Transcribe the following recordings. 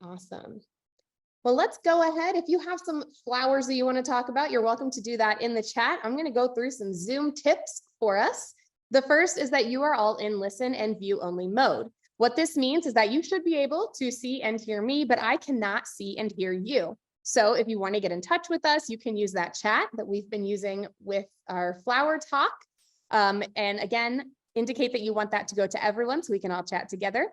Awesome. Well, let's go ahead. If you have some flowers that you want to talk about, you're welcome to do that in the chat. I'm going to go through some Zoom tips for us. The first is that you are all in listen and view only mode. What this means is that you should be able to see and hear me, but I cannot see and hear you. So if you want to get in touch with us, you can use that chat that we've been using with our flower talk. And again, indicate that you want that to go to everyone so we can all chat together.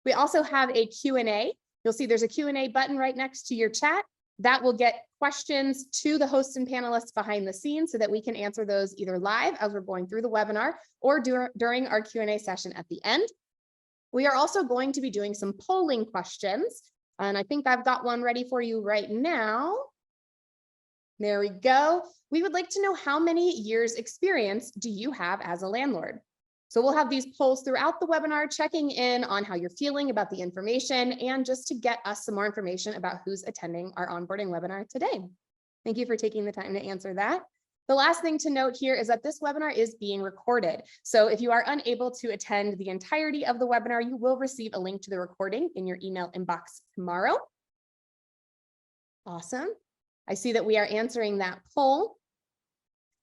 We also have a Q&A. You'll see there's a Q&A button right next to your chat that will get questions to the hosts and panelists behind the scenes so that we can answer those either live as we're going through the webinar or during our Q&A session at the end. We are also going to be doing some polling questions, and I think I've got one ready for you right now. There we go. We would like to know, how many years experience do you have as a landlord? So we'll have these polls throughout the webinar, checking in on how you're feeling about the information and just to get us some more information about who's attending our onboarding webinar today. Thank you for taking the time to answer that. The last thing to note here is that this webinar is being recorded. So if you are unable to attend the entirety of the webinar, you will receive a link to the recording in your email inbox tomorrow. Awesome. I see that we are answering that poll.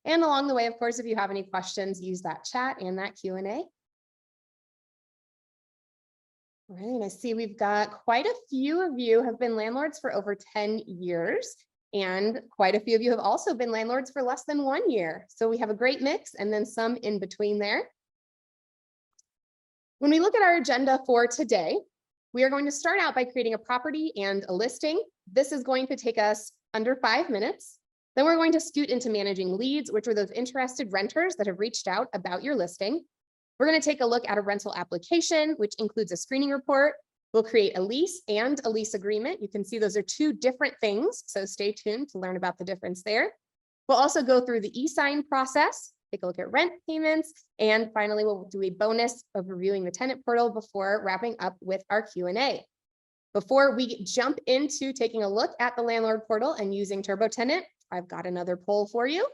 And along the way, of course, if you have any questions, use that chat and that Q&A. All right, and I see we've got quite a few of you have been landlords for over 10 years, and quite a few of you have also been landlords for less than 1 year. So we have a great mix and then some in between there. When we look at our agenda for today, we are going to start out by creating a property and a listing. This is going to take us under 5 minutes. Then we're going to scoot into managing leads, which are those interested renters that have reached out about your listing. We're going to take a look at a rental application, which includes a screening report. We'll create a lease and a lease agreement. You can see those are two different things, so stay tuned to learn about the difference there. We'll also go through the e-sign process, take a look at rent payments, and finally, we'll do a bonus of reviewing the tenant portal before wrapping up with our Q&A. Before we jump into taking a look at the landlord portal and using TurboTenant, I've got another poll for you.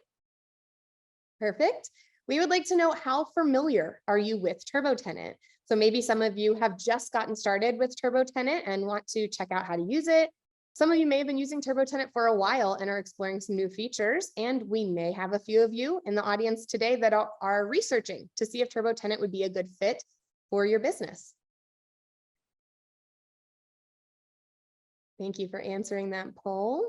Perfect. We would like to know, how familiar are you with TurboTenant? So maybe some of you have just gotten started with TurboTenant and want to check out how to use it. Some of you may have been using TurboTenant for a while and are exploring some new features. And we may have a few of you in the audience today that are researching to see if TurboTenant would be a good fit for your business. Thank you for answering that poll.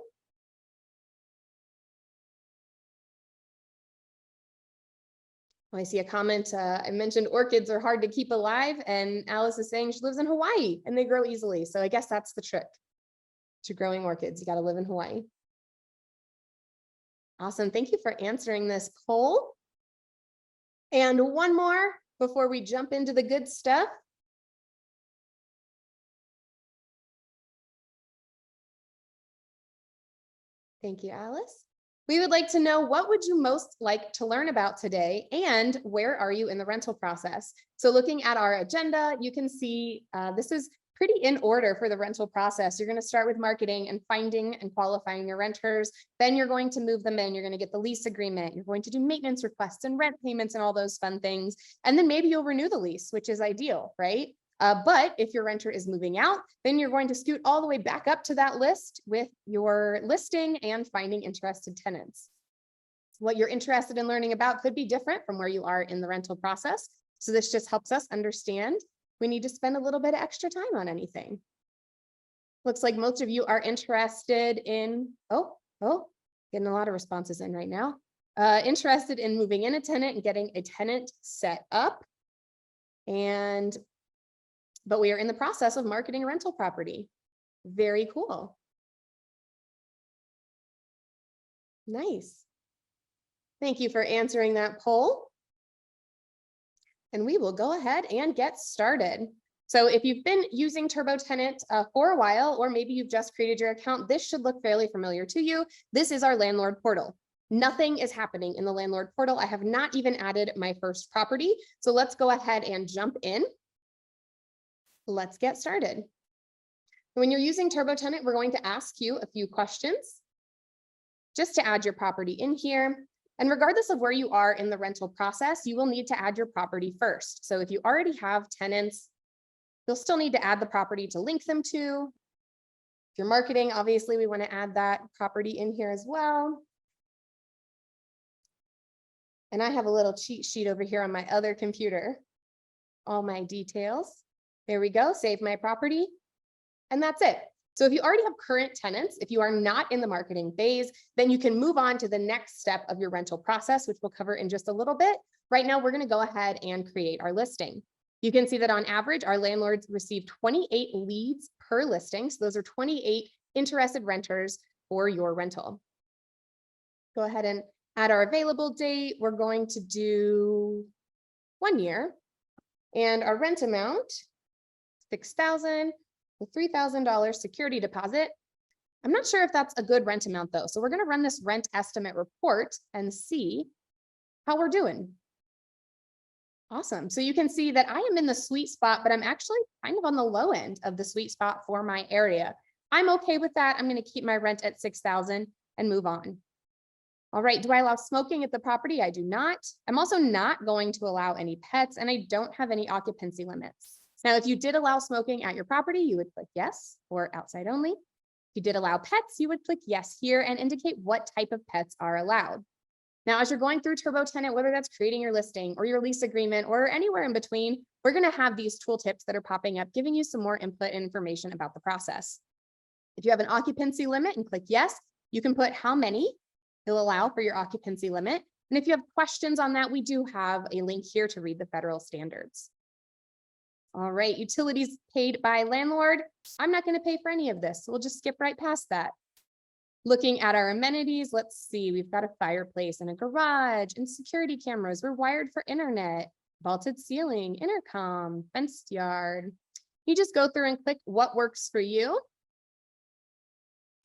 I see a comment. I mentioned orchids are hard to keep alive, and Alice is saying she lives in Hawaii and they grow easily. So I guess that's the trick to growing orchids. You got to live in Hawaii. Awesome. Thank you for answering this poll. And one more before we jump into the good stuff. Thank you, Alice. We would like to know, what would you most like to learn about today, and where are you in the rental process? So looking at our agenda, you can see this is pretty in order for the rental process. You're going to start with marketing and finding and qualifying your renters. Then you're going to move them in. You're going to get the lease agreement. You're going to do maintenance requests and rent payments and all those fun things. And then maybe you'll renew the lease, which is ideal, right? But if your renter is moving out, then you're going to scoot all the way back up to that list with your listing and finding interested tenants. What you're interested in learning about could be different from where you are in the rental process. So this just helps us understand we need to spend a little bit of extra time on anything. Looks like most of you are interested in, getting a lot of responses in right now. Interested in moving in a tenant and getting a tenant set up. But we are in the process of marketing a rental property. Very cool. Nice. Thank you for answering that poll. And we will go ahead and get started. So if you've been using TurboTenant for a while, or maybe you've just created your account, this should look fairly familiar to you. This is our landlord portal. Nothing is happening in the landlord portal. I have not even added my first property. So let's go ahead and jump in. Let's get started. When you're using TurboTenant, we're going to ask you a few questions just to add your property in here. And regardless of where you are in the rental process, you will need to add your property first. So if you already have tenants, you'll still need to add the property to link them to. If you're marketing, obviously we want to add that property in here as well. And I have a little cheat sheet over here on my other computer. All my details. There we go, save my property. And that's it. So if you already have current tenants, if you are not in the marketing phase, then you can move on to the next step of your rental process, which we'll cover in just a little bit. Right now, we're going to go ahead and create our listing. You can see that on average, our landlords receive 28 leads per listing. So those are 28 interested renters for your rental. Go ahead and add our available date. We're going to do 1 year. And our rent amount, $6,000, with $3,000 security deposit. I'm not sure if that's a good rent amount though. So we're going to run this rent estimate report and see how we're doing. Awesome. So you can see that I am in the sweet spot, but I'm actually kind of on the low end of the sweet spot for my area. I'm okay with that. I'm going to keep my rent at $6,000 and move on. All right. Do I allow smoking at the property? I do not. I'm also not going to allow any pets, and I don't have any occupancy limits. Now, if you did allow smoking at your property, you would click yes, or outside only. If you did allow pets, you would click yes here and indicate what type of pets are allowed. Now, as you're going through TurboTenant, whether that's creating your listing or your lease agreement or anywhere in between, we're going to have these tooltips that are popping up, giving you some more input and information about the process. If you have an occupancy limit and click yes, you can put how many you'll allow for your occupancy limit. And if you have questions on that, we do have a link here to read the federal standards. All right, utilities paid by landlord. I'm not going to pay for any of this, so we'll just skip right past that. Looking at our amenities, let's see, we've got a fireplace and a garage and security cameras. We're wired for internet, vaulted ceiling, intercom, fenced yard. You just go through and click what works for you.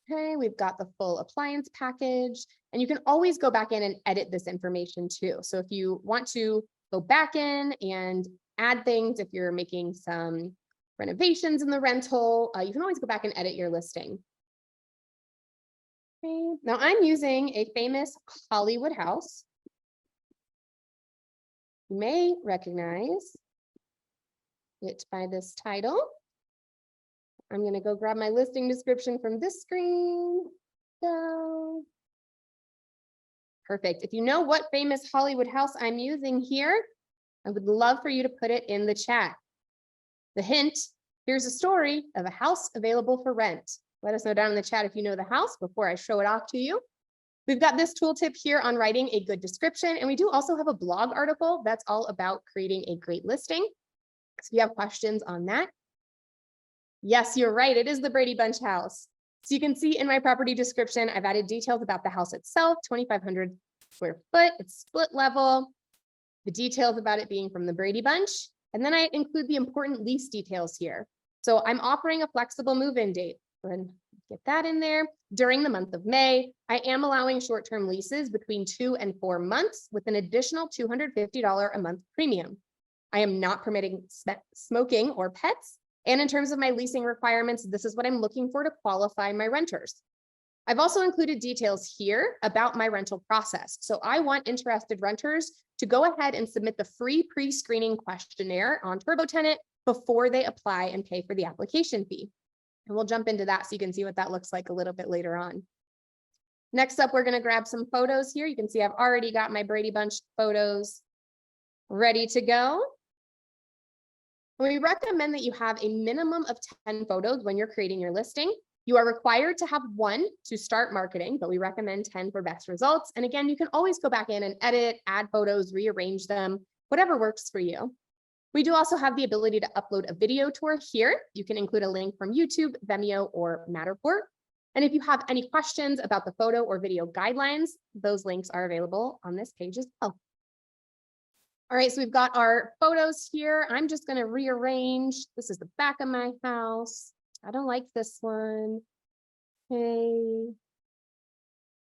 Okay, we've got the full appliance package, and you can always go back in and edit this information too. So if you want to go back in and add things, if you're making some renovations in the rental, you can always go back and edit your listing. Okay. Now I'm using a famous Hollywood house. You may recognize it by this title. I'm going to go grab my listing description from this screen. Go. Perfect. If you know what famous Hollywood house I'm using here, I would love for you to put it in the chat. The hint, here's a story of a house available for rent. Let us know down in the chat if you know the house before I show it off to you. We've got this tooltip here on writing a good description, and we do also have a blog article that's all about creating a great listing. So if you have questions on that. Yes, you're right. It is the Brady Bunch house. So you can see in my property description, I've added details about the house itself, 2,500 square foot. It's split level. The details about it being from the Brady Bunch. And then I include the important lease details here. So I'm offering a flexible move-in date. Go ahead and get that in there. During the month of May, I am allowing short-term leases between 2 and 4 months with an additional $250 a month premium. I am not permitting smoking or pets. And in terms of my leasing requirements, this is what I'm looking for to qualify my renters. I've also included details here about my rental process. So I want interested renters to go ahead and submit the free pre-screening questionnaire on TurboTenant before they apply and pay for the application fee. And we'll jump into that so you can see what that looks like a little bit later on. Next up, we're going to grab some photos here. You can see I've already got my Brady Bunch photos ready to go. We recommend that you have a minimum of 10 photos when you're creating your listing. You are required to have 1 to start marketing, but we recommend 10 for best results. And again, you can always go back in and edit, add photos, rearrange them, whatever works for you. We do also have the ability to upload a video tour here. You can include a link from YouTube, Vimeo, or Matterport. And if you have any questions about the photo or video guidelines, those links are available on this page as well. All right, so we've got our photos here. I'm just going to rearrange. This is the back of my house. I don't like this one. Okay.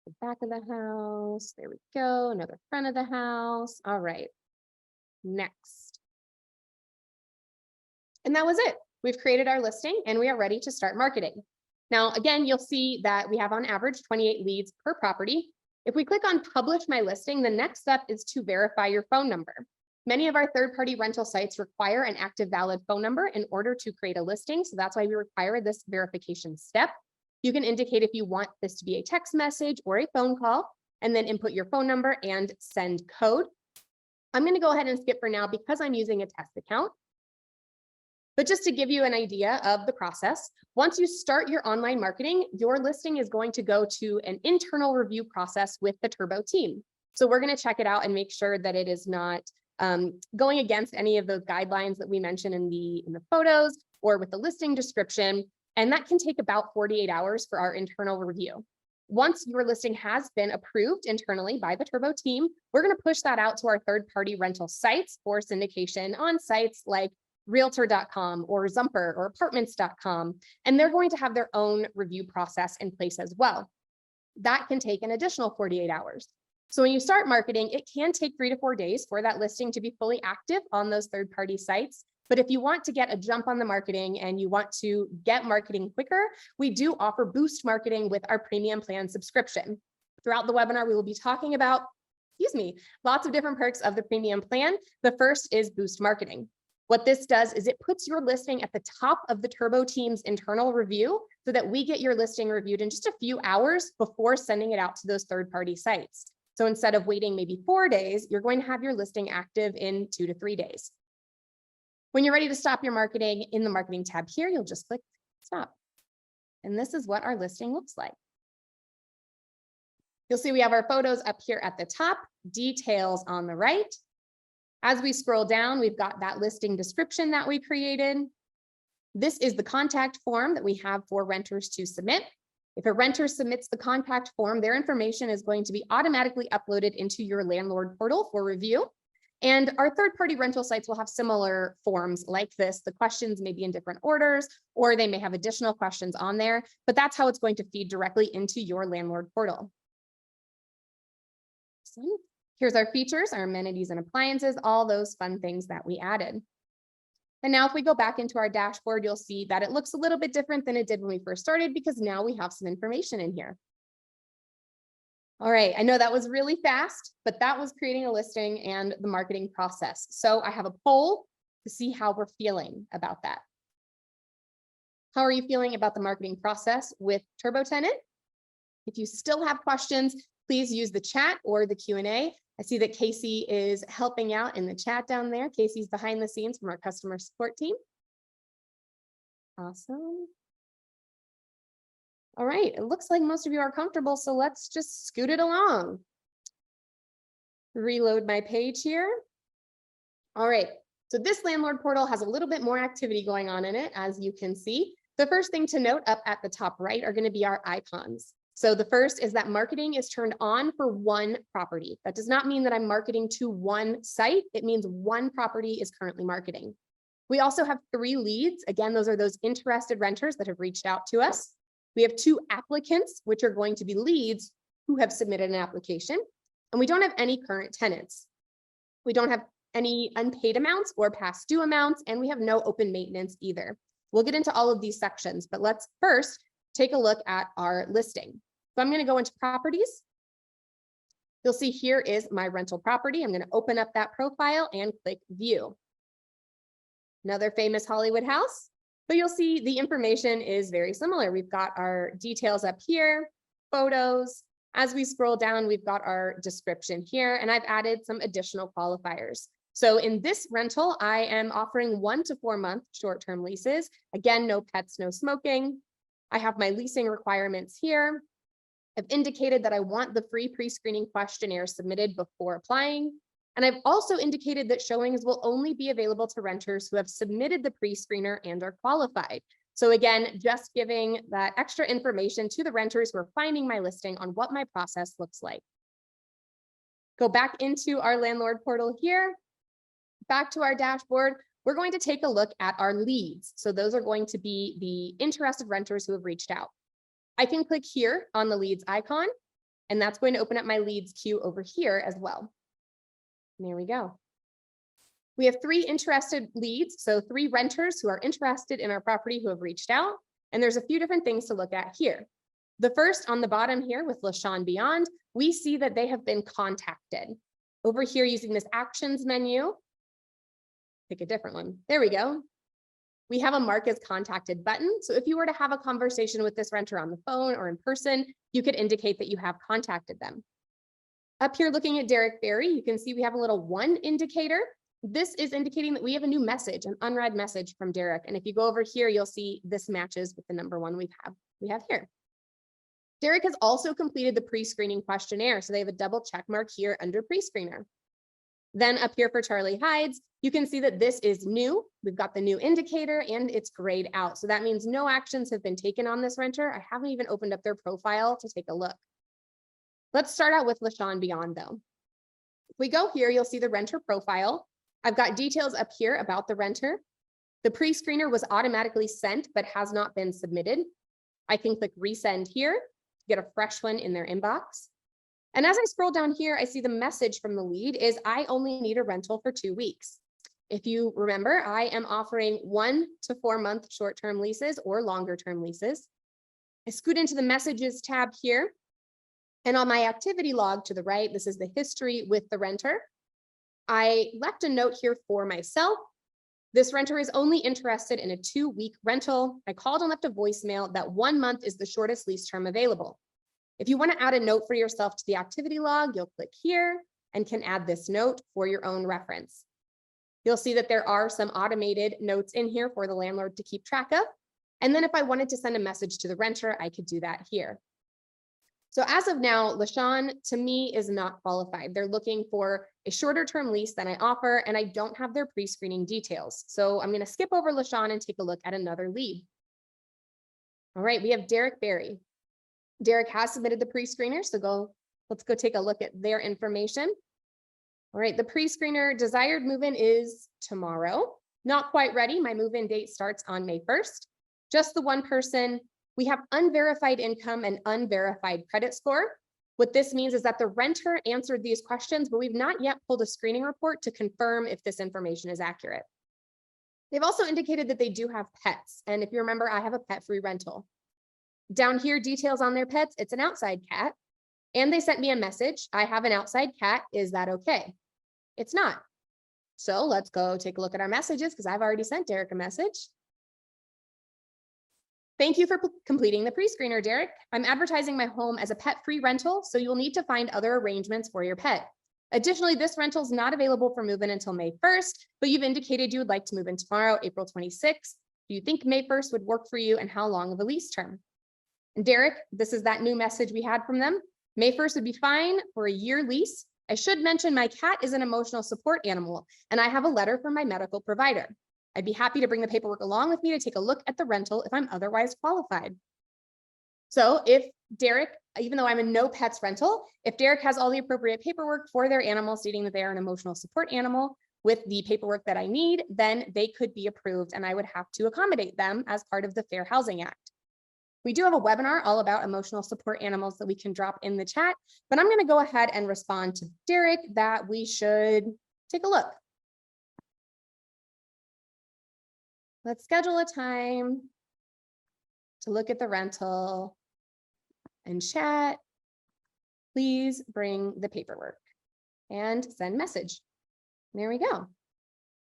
The back of the house. There we go. Another front of the house. All right. Next. And that was it. We've created our listing and we are ready to start marketing. Now, again, you'll see that we have on average 28 leads per property. If we click on publish my listing, the next step is to verify your phone number. Many of our third-party rental sites require an active valid phone number in order to create a listing. So that's why we require this verification step. You can indicate if you want this to be a text message or a phone call, and then input your phone number and send code. I'm going to go ahead and skip for now because I'm using a test account. But just to give you an idea of the process, once you start your online marketing, your listing is going to go to an internal review process with the Turbo team. So we're going to check it out and make sure that it is not going against any of those guidelines that we mentioned in the photos or with the listing description. And that can take about 48 hours for our internal review. Once your listing has been approved internally by the Turbo team, we're going to push that out to our third-party rental sites for syndication on sites like Realtor.com or Zumper or Apartments.com, and they're going to have their own review process in place as well. That can take an additional 48 hours. So when you start marketing, it can take 3 to 4 days for that listing to be fully active on those third-party sites. But if you want to get a jump on the marketing and you want to get marketing quicker, we do offer boost marketing with our premium plan subscription. Throughout the webinar, we will be talking about, lots of different perks of the premium plan. The first is boost marketing. What this does is it puts your listing at the top of the Turbo team's internal review so that we get your listing reviewed in just a few hours before sending it out to those third-party sites. So instead of waiting maybe 4 days, you're going to have your listing active in 2 to 3 days. When you're ready to stop your marketing, in the marketing tab here, you'll just click stop. And this is what our listing looks like. You'll see we have our photos up here at the top, details on the right. As we scroll down, we've got that listing description that we created. This is the contact form that we have for renters to submit. If a renter submits the contact form, their information is going to be automatically uploaded into your landlord portal for review. And our third-party rental sites will have similar forms like this. The questions may be in different orders, or they may have additional questions on there, but that's how it's going to feed directly into your landlord portal. So here's our features, our amenities and appliances, all those fun things that we added. And now if we go back into our dashboard, you'll see that it looks a little bit different than it did when we first started because now we have some information in here. All right, I know that was really fast, but that was creating a listing and the marketing process. So I have a poll to see how we're feeling about that. How are you feeling about the marketing process with TurboTenant? If you still have questions, please use the chat or the Q&A. I see that Casey is helping out in the chat down there. Casey's behind the scenes from our customer support team. Awesome. All right, it looks like most of you are comfortable, so let's just scoot it along. Reload my page here. All right, so this landlord portal has a little bit more activity going on in it, as you can see. The first thing to note up at the top right are going to be our icons. So the first is that marketing is turned on for one property. That does not mean that I'm marketing to one site. It means one property is currently marketing. We also have 3 leads. Again, those are those interested renters that have reached out to us. We have 2 applicants, which are going to be leads who have submitted an application. And we don't have any current tenants. We don't have any unpaid amounts or past due amounts, and we have no open maintenance either. We'll get into all of these sections, but let's first take a look at our listing. So I'm going to go into properties. You'll see here is my rental property. I'm going to open up that profile and click view. Another famous Hollywood house, but you'll see the information is very similar. We've got our details up here, photos. As we scroll down, we've got our description here, and I've added some additional qualifiers. So in this rental, I am offering 1 to 4 month short-term leases. Again, no pets, no smoking. I have my leasing requirements here. I've indicated that I want the free pre-screening questionnaire submitted before applying. And I've also indicated that showings will only be available to renters who have submitted the pre-screener and are qualified. So again, just giving that extra information to the renters who are finding my listing on what my process looks like. Go back into our landlord portal here, back to our dashboard. We're going to take a look at our leads. So those are going to be the interested renters who have reached out. I can click here on the leads icon, and that's going to open up my leads queue over here as well. And there we go. We have 3 interested leads, so 3 renters who are interested in our property who have reached out, and there's a few different things to look at here. The first on the bottom here with LaShawn Beyond, we see that they have been contacted. Over here using this actions menu, pick a different one. There we go. we have a mark as contacted button. So if you were to have a conversation with this renter on the phone or in person, you could indicate that you have contacted them. Up here, looking at Derek Berry, you can see we have a little 1 indicator. This is indicating that we have a new message, an unread message from Derek. And if you go over here, you'll see this matches with the number 1 we have here. Derek has also completed the pre-screening questionnaire. So they have a double check mark here under pre-screener. Then up here for Charlie Hides, you can see that this is new. We've got the new indicator and it's grayed out. So that means no actions have been taken on this renter. I haven't even opened up their profile to take a look. Let's start out with LaShawn Beyond though. If we go here, you'll see the renter profile. I've got details up here about the renter. The pre-screener was automatically sent, but has not been submitted. I can click resend here to get a fresh one in their inbox. And as I scroll down here, I see the message from the lead is I only need a rental for 2 weeks. If you remember, I am offering 1 to 4 month short-term leases or longer-term leases. I scoot into the messages tab here. And on my activity log to the right, this is the history with the renter. I left a note here for myself. This renter is only interested in a 2-week rental. I called and left a voicemail that 1 month is the shortest lease term available. If you want to add a note for yourself to the activity log, you'll click here and can add this note for your own reference. You'll see that there are some automated notes in here for the landlord to keep track of. And then if I wanted to send a message to the renter, I could do that here. So as of now, LaShawn to me is not qualified. They're looking for a shorter term lease than I offer, and I don't have their pre-screening details. So I'm going to skip over LaShawn and take a look at another lead. All right, we have Derek Berry. Derek has submitted the pre-screener, so let's go take a look at their information. All right, the pre-screener desired move-in is tomorrow. Not quite ready. My move-in date starts on May 1st. Just the 1 person. We have unverified income and unverified credit score. What this means is that the renter answered these questions, but we've not yet pulled a screening report to confirm if this information is accurate. They've also indicated that they do have pets. And if you remember, I have a pet-free rental. Down here, details on their pets, it's an outside cat. And they sent me a message, I have an outside cat, is that okay? It's not. So let's go take a look at our messages because I've already sent Derek a message. Thank you for completing the pre-screener, Derek. I'm advertising my home as a pet-free rental, so you'll need to find other arrangements for your pet. Additionally, this rental is not available for move-in until May 1st, but you've indicated you would like to move in tomorrow, April 26th. Do you think May 1st would work for you, and how long of a lease term? And Derek, this is that new message we had from them. May 1st would be fine for a year lease. I should mention my cat is an emotional support animal, and I have a letter from my medical provider. I'd be happy to bring the paperwork along with me to take a look at the rental if I'm otherwise qualified. So if Derek, even though I'm a no pets rental, if Derek has all the appropriate paperwork for their animal stating that they are an emotional support animal with the paperwork that I need, then they could be approved and I would have to accommodate them as part of the Fair Housing Act. We do have a webinar all about emotional support animals that we can drop in the chat, but I'm going to go ahead and respond to Derek that we should take a look. Let's schedule a time to look at the rental and chat. Please bring the paperwork and send message. There we go.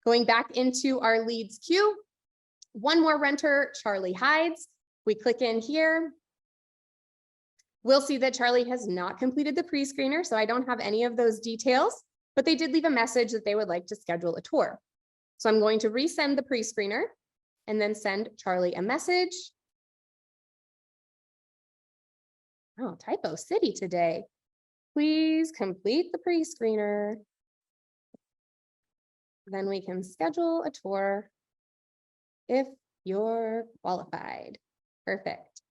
Going back into our leads queue, 1 more renter, Charlie Hides. We click in here. We'll see that Charlie has not completed the pre-screener, so I don't have any of those details, but they did leave a message that they would like to schedule a tour. So I'm going to resend the pre-screener and then send Charlie a message. Oh, typo city today. Please complete the pre-screener. Then we can schedule a tour if you're qualified. Perfect.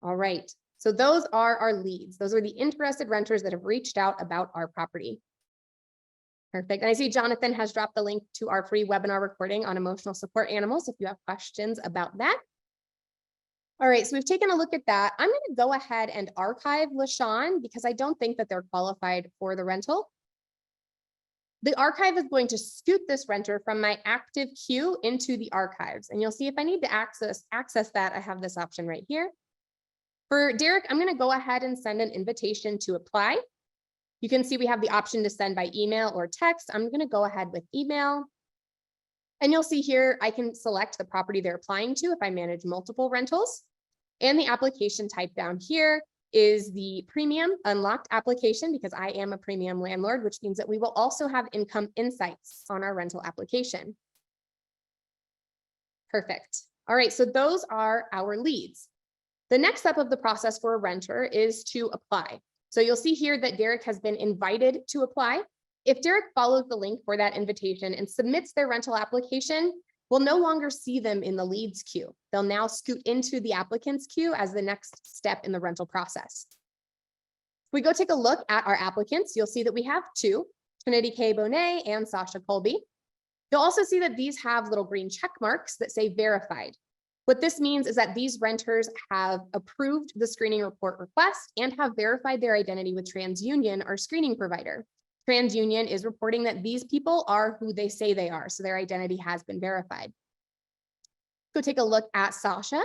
All right. So those are our leads. Those are the interested renters that have reached out about our property. Perfect. And I see Jonathan has dropped the link to our free webinar recording on emotional support animals if you have questions about that. All right, so we've taken a look at that. I'm going to go ahead and archive LaShawn because I don't think that they're qualified for the rental. The archive is going to scoot this renter from my active queue into the archives. And you'll see if I need to access that, I have this option right here. For Derek, I'm going to go ahead and send an invitation to apply. You can see we have the option to send by email or text. I'm going to go ahead with email. And you'll see here, I can select the property they're applying to if I manage multiple rentals. And the application type down here is the premium unlocked application, because I am a premium landlord, which means that we will also have income insights on our rental application. Perfect. All right, so those are our leads. The next step of the process for a renter is to apply. So you'll see here that Derek has been invited to apply. If Derek follows the link for that invitation and submits their rental application, we'll no longer see them in the leads queue. They'll now scoot into the applicants queue as the next step in the rental process. If we go take a look at our applicants, you'll see that we have two, Trinity K. Bonet and Sasha Colby. You'll also see that these have little green check marks that say verified. What this means is that these renters have approved the screening report request and have verified their identity with TransUnion, our screening provider. TransUnion is reporting that these people are who they say they are, so their identity has been verified. Go take a look at Sasha.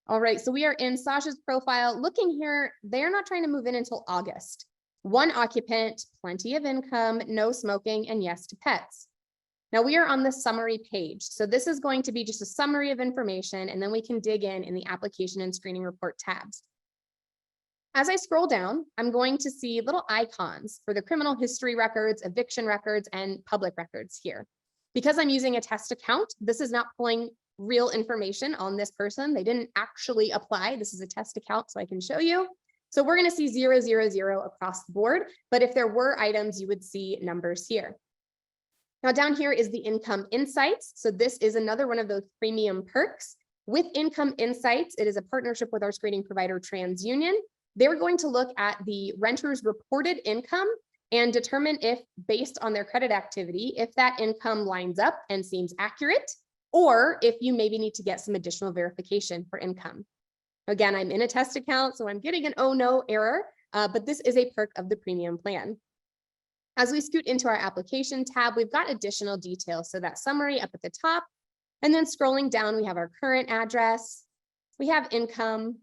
All right, so we are in Sasha's profile. Looking here, they're not trying to move in until August. One occupant, plenty of income, no smoking, and yes to pets. Now we are on the summary page. So this is going to be just a summary of information, and then we can dig in the application and screening report tabs. As I scroll down, I'm going to see little icons for the criminal history records, eviction records, and public records here. Because I'm using a test account, this is not pulling real information on this person. They didn't actually apply. This is a test account, so I can show you. So we're going to see 0, 0, 0 across the board. But if there were items, you would see numbers here. Now down here is the income insights. So this is another one of those premium perks. With income insights, it is a partnership with our screening provider, TransUnion. They're going to look at the renter's reported income and determine if, based on their credit activity, if that income lines up and seems accurate, or if you maybe need to get some additional verification for income. Again, I'm in a test account, so I'm getting an oh no error, but this is a perk of the premium plan. As we scoot into our application tab, we've got additional details. So that summary up at the top, and then scrolling down, we have our current address, we have income,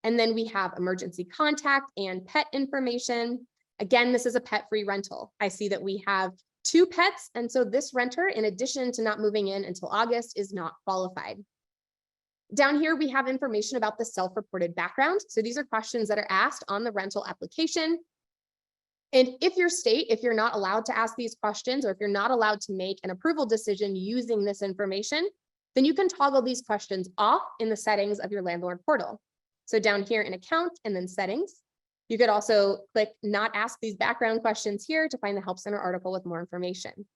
and then we have emergency contact and pet information. Again, this is a pet-free rental. I see that we have 2 pets, and so this renter, in addition to not moving in until August, is not qualified. Down here, we have information about the self-reported background. So these are questions that are asked on the rental application. And if you're not allowed to ask these questions, or if you're not allowed to make an approval decision using this information, then you can toggle these questions off in the settings of your landlord portal. So down here in account and then settings, you could also click not ask these background questions here to find the Help Center article with more information.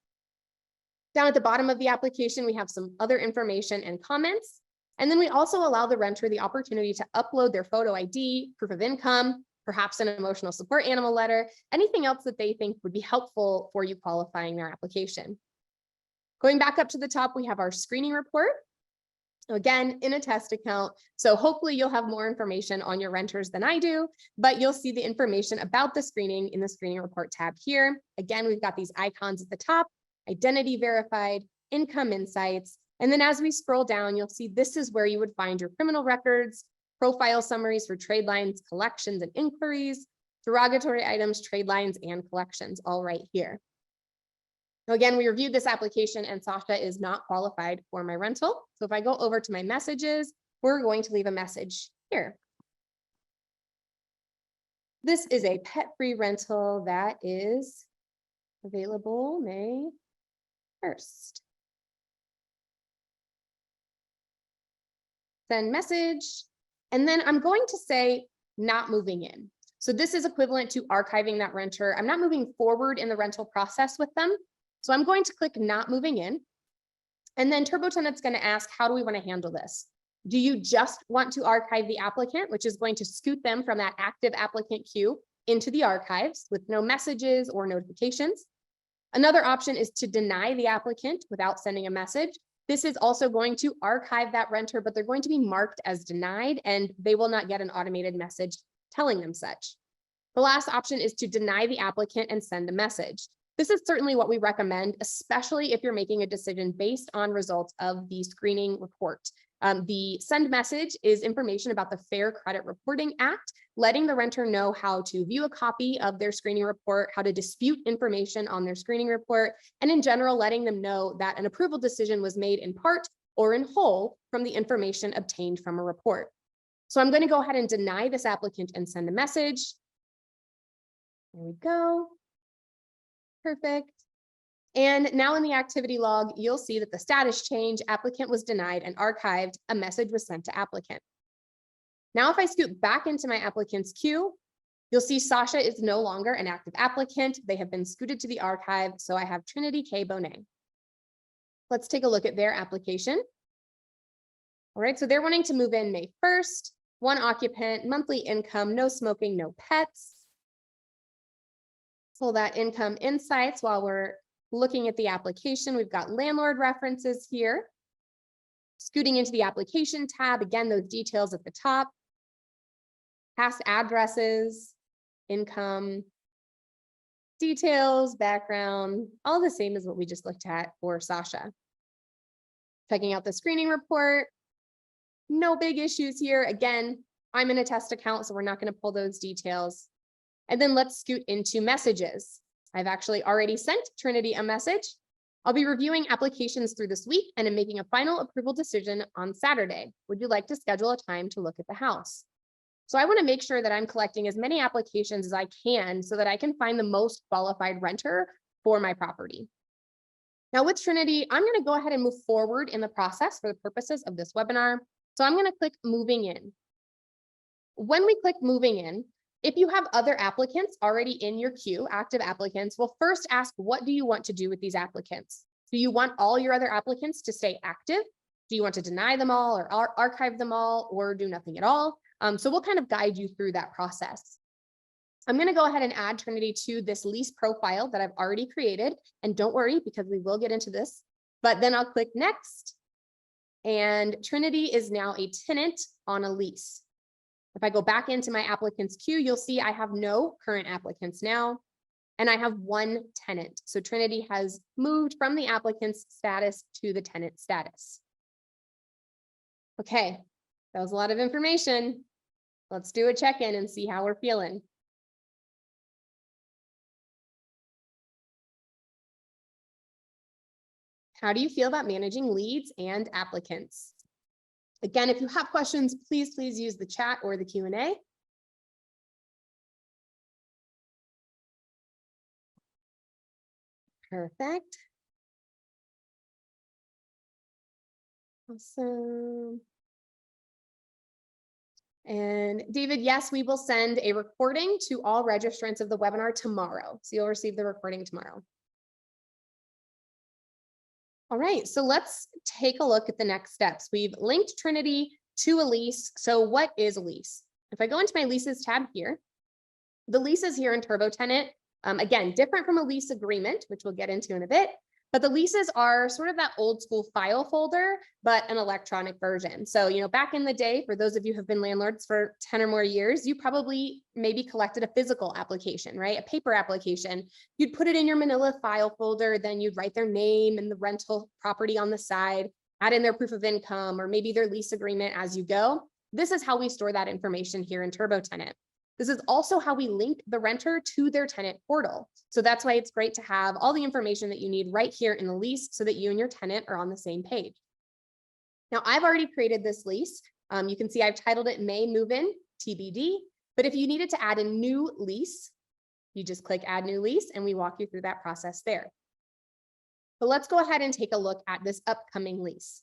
Down at the bottom of the application, we have some other information and comments. And then we also allow the renter the opportunity to upload their photo ID, proof of income, perhaps an emotional support animal letter, anything else that they think would be helpful for you qualifying their application. Going back up to the top, we have our screening report. Again, in a test account. So hopefully you'll have more information on your renters than I do, but you'll see the information about the screening in the screening report tab here. Again, we've got these icons at the top, identity verified, income insights. And then as we scroll down, you'll see this is where you would find your criminal records, profile summaries for trade lines, collections, and inquiries, derogatory items, trade lines, and collections, all right here. Again, we reviewed this application and Sasha is not qualified for my rental. So if I go over to my messages, we're going to leave a message here. This is a pet-free rental that is available May 1st. Send message. And then I'm going to say not moving in. So this is equivalent to archiving that renter. I'm not moving forward in the rental process with them. So I'm going to click not moving in. And then TurboTenant's going to ask, how do we want to handle this? Do you just want to archive the applicant, which is going to scoot them from that active applicant queue into the archives with no messages or notifications? Another option is to deny the applicant without sending a message. This is also going to archive that renter, but they're going to be marked as denied and they will not get an automated message telling them such. The last option is to deny the applicant and send a message. This is certainly what we recommend, especially if you're making a decision based on results of the screening report. The send message is information about the Fair Credit Reporting Act, letting the renter know how to view a copy of their screening report, how to dispute information on their screening report, and in general, letting them know that an approval decision was made in part or in whole from the information obtained from a report. So I'm going to go ahead and deny this applicant and send a message. There we go. Perfect. And now in the activity log, you'll see that the status change, applicant was denied and archived, a message was sent to applicant. Now, if I scoot back into my applicant's queue, you'll see Sasha is no longer an active applicant. They have been scooted to the archive. So I have Trinity K. Bonet. Let's take a look at their application. All right, so they're wanting to move in May 1st, 1 occupant, monthly income, no smoking, no pets. Pull that income insights while we're looking at the application. We've got landlord references here. Scooting into the application tab, again, those details at the top. Past addresses, income, details, background, all the same as what we just looked at for Sasha. Checking out the screening report. No big issues here. Again, I'm in a test account, so we're not going to pull those details. And then let's scoot into messages. I've actually already sent Trinity a message. I'll be reviewing applications through this week and I'm making a final approval decision on Saturday. Would you like to schedule a time to look at the house? So I want to make sure that I'm collecting as many applications as I can so that I can find the most qualified renter for my property. Now with Trinity, I'm going to go ahead and move forward in the process for the purposes of this webinar. So I'm going to click moving in. When we click moving in, if you have other applicants already in your queue, active applicants, we'll first ask, what do you want to do with these applicants? Do you want all your other applicants to stay active? Do you want to deny them all or archive them all or do nothing at all? So we'll kind of guide you through that process. I'm going to go ahead and add Trinity to this lease profile that I've already created. And don't worry, because we will get into this, but then I'll click next. And Trinity is now a tenant on a lease. If I go back into my applicants queue, you'll see I have no current applicants now, and I have 1 tenant. So Trinity has moved from the applicant's status to the tenant status. Okay, that was a lot of information. Let's do a check-in and see how we're feeling. How do you feel about managing leads and applicants? Again, if you have questions, please use the chat or the Q&A. Perfect. Awesome. And David, yes, we will send a recording to all registrants of the webinar tomorrow. So you'll receive the recording tomorrow. All right, so let's take a look at the next steps. We've linked Trinity to a lease. So what is a lease? If I go into my leases tab here, the leases here in TurboTenant, again, different from a lease agreement, which we'll get into in a bit, but the leases are sort of that old school file folder, but an electronic version. So, back in the day, for those of you who have been landlords for 10 or more years, you probably maybe collected a physical application, right? A paper application. You'd put it in your manila file folder, then you'd write their name and the rental property on the side, add in their proof of income, or maybe their lease agreement as you go. This is how we store that information here in TurboTenant. This is also how we link the renter to their tenant portal. So that's why it's great to have all the information that you need right here in the lease so that you and your tenant are on the same page. Now, I've already created this lease. You can see I've titled it May Move-In TBD, but if you needed to add a new lease, you just click Add New Lease and we walk you through that process there. But let's go ahead and take a look at this upcoming lease.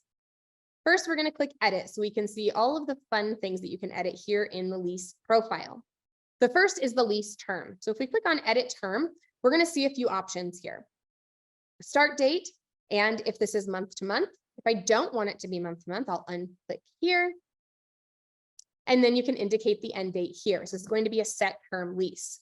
First, we're going to click Edit so we can see all of the fun things that you can edit here in the lease profile. The first is the lease term. So if we click on Edit Term, we're going to see a few options here. Start date, and if this is month to month. If I don't want it to be month to month, I'll unclick here. And then you can indicate the end date here. So it's going to be a set term lease.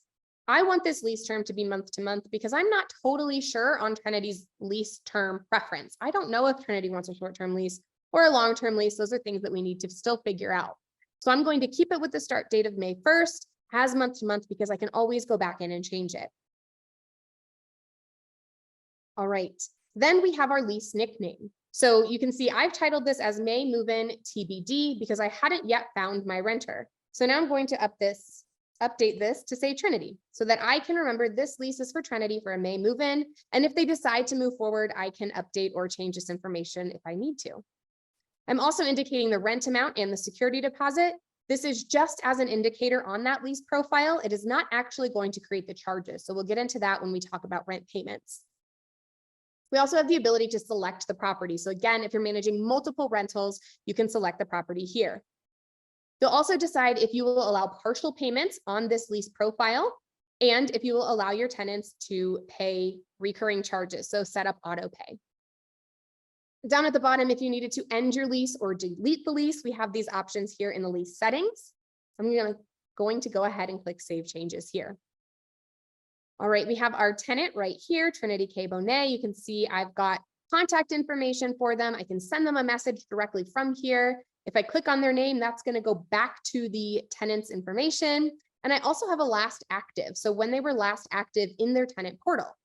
I want this lease term to be month to month because I'm not totally sure on Trinity's lease term preference. I don't know if Trinity wants a short-term lease or a long-term lease. Those are things that we need to still figure out. So I'm going to keep it with the start date of May 1st as month to month because I can always go back in and change it. All right, then we have our lease nickname. So you can see I've titled this as May move-in TBD because I hadn't yet found my renter. So now I'm going to update this to say Trinity so that I can remember this lease is for Trinity for a May move-in. And if they decide to move forward, I can update or change this information if I need to. I'm also indicating the rent amount and the security deposit. This is just as an indicator on that lease profile. It is not actually going to create the charges. So we'll get into that when we talk about rent payments. We also have the ability to select the property. So again, if you're managing multiple rentals, you can select the property here. You'll also decide if you will allow partial payments on this lease profile and if you will allow your tenants to pay recurring charges. So set up auto pay. Down at the bottom, if you needed to end your lease or delete the lease, we have these options here in the lease settings. I'm going to go ahead and click Save Changes here. All right, we have our tenant right here, Trinity K. Bonet. You can see I've got contact information for them. I can send them a message directly from here. If I click on their name, that's going to go back to the tenant's information. And I also have a last active. So when they were last active in their tenant portal.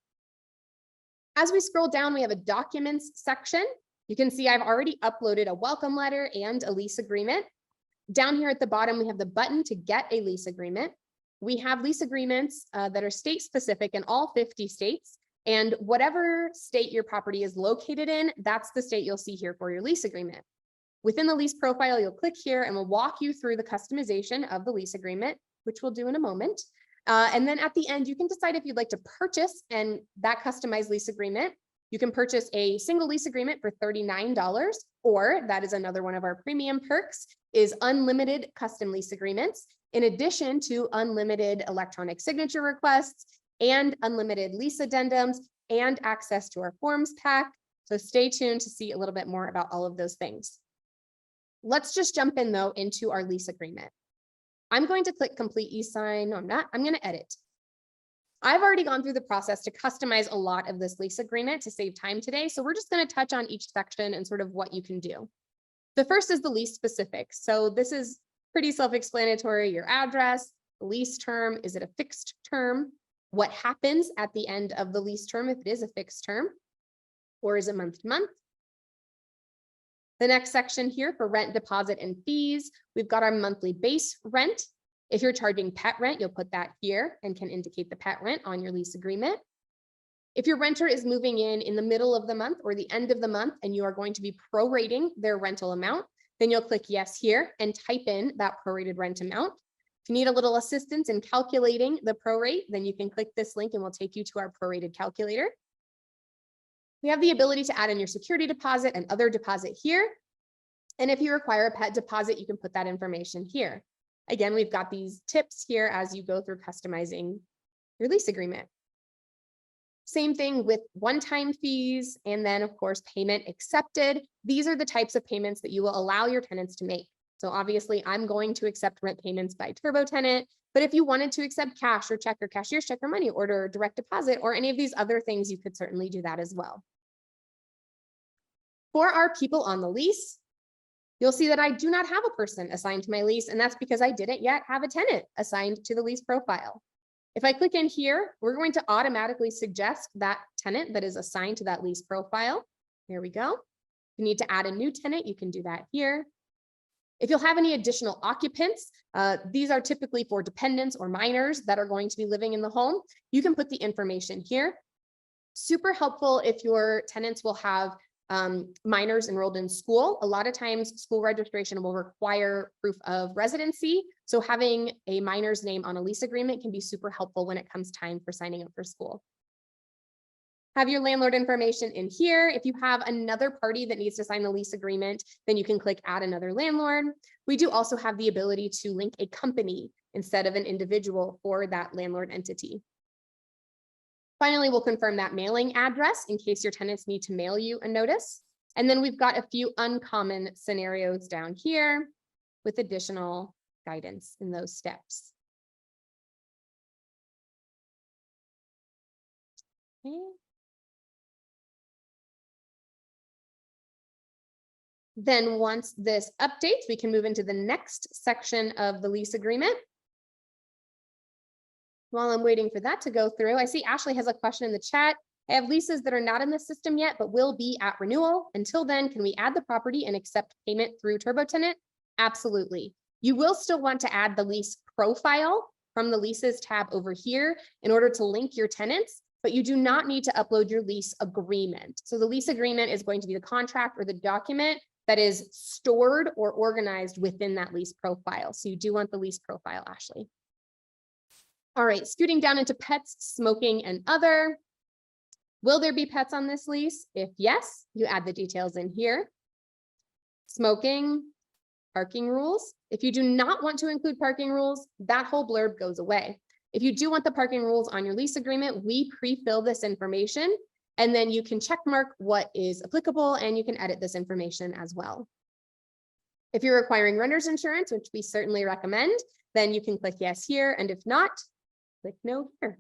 As we scroll down, we have a documents section. You can see I've already uploaded a welcome letter and a lease agreement. Down here at the bottom, we have the button to get a lease agreement. We have lease agreements that are state specific in all 50 states. And whatever state your property is located in, that's the state you'll see here for your lease agreement. Within the lease profile, you'll click here and we'll walk you through the customization of the lease agreement, which we'll do in a moment. And then at the end, you can decide if you'd like to purchase and that customized lease agreement. You can purchase a single lease agreement for $39, or that is another one of our premium perks, is unlimited custom lease agreements, in addition to unlimited electronic signature requests and unlimited lease addendums and access to our forms pack. So stay tuned to see a little bit more about all of those things. Let's just jump in though into our lease agreement. I'm going to click complete e-sign. No, I'm not. I'm going to edit. I've already gone through the process to customize a lot of this lease agreement to save time today. So we're just going to touch on each section and sort of what you can do. The first is the lease specifics. So this is pretty self-explanatory. Your address, the lease term, is it a fixed term? What happens at the end of the lease term if it is a fixed term? Or is it month to month? The next section here for rent, deposit, and fees, we've got our monthly base rent. If you're charging pet rent, you'll put that here and can indicate the pet rent on your lease agreement. If your renter is moving in the middle of the month or the end of the month, and you are going to be prorating their rental amount, then you'll click yes here and type in that prorated rent amount. If you need a little assistance in calculating the prorate, then you can click this link and we'll take you to our prorated calculator. We have the ability to add in your security deposit and other deposit here. And if you require a pet deposit, you can put that information here. Again, we've got these tips here as you go through customizing your lease agreement. Same thing with one-time fees, and then of course, payment accepted. These are the types of payments that you will allow your tenants to make. So obviously I'm going to accept rent payments by TurboTenant, but if you wanted to accept cash or check or cashier's check or money order or direct deposit or any of these other things, you could certainly do that as well. For our people on the lease, you'll see that I do not have a person assigned to my lease, and that's because I didn't yet have a tenant assigned to the lease profile. If I click in here, we're going to automatically suggest that tenant that is assigned to that lease profile. There we go. If you need to add a new tenant, you can do that here. If you'll have any additional occupants, these are typically for dependents or minors that are going to be living in the home. You can put the information here. Super helpful if your tenants will have minors enrolled in school. A lot of times school registration will require proof of residency. So having a minor's name on a lease agreement can be super helpful when it comes time for signing up for school. Have your landlord information in here. If you have another party that needs to sign the lease agreement, then you can click add another landlord. We do also have the ability to link a company instead of an individual for that landlord entity. Finally, we'll confirm that mailing address in case your tenants need to mail you a notice. And then we've got a few uncommon scenarios down here with additional guidance in those steps. Okay. Then once this updates, we can move into the next section of the lease agreement. While I'm waiting for that to go through, I see Ashley has a question in the chat. I have leases that are not in the system yet, but will be at renewal. Until then, can we add the property and accept payment through TurboTenant? Absolutely. You will still want to add the lease profile from the leases tab over here in order to link your tenants, but you do not need to upload your lease agreement. So the lease agreement is going to be the contract or the document that is stored or organized within that lease profile. So you do want the lease profile, Ashley. All right, scooting down into pets, smoking, and other. Will there be pets on this lease? If yes, you add the details in here. Smoking, parking rules. If you do not want to include parking rules, that whole blurb goes away. If you do want the parking rules on your lease agreement, we pre-fill this information, and then you can check mark what is applicable, and you can edit this information as well. If you're requiring renter's insurance, which we certainly recommend, then you can click yes here, and if not, click no here.